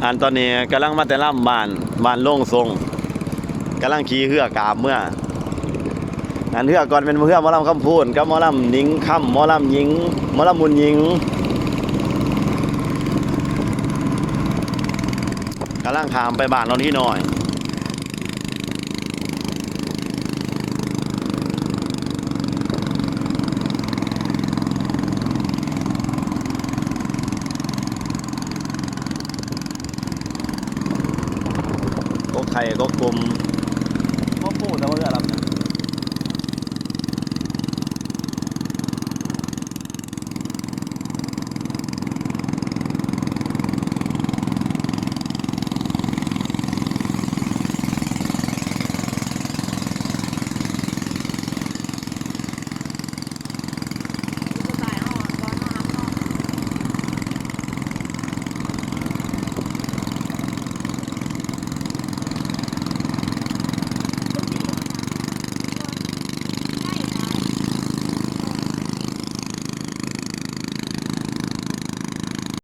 อันตอนนี้กำลังมาแต่ล่ำบ้านโล่งทรงกำลังขี่เรือกาบเมื่ออันเรือก่อนเป็นเรือหมอลำคำพูนกับหมอลำหญิงค่ำหมอลำหญิงหมอลำมุนหญิงกำลังขามไปบ้านเราที่หน่อยก็ไข่ก็กลมก็พูดแต่ว่าเรือลำเนี่ย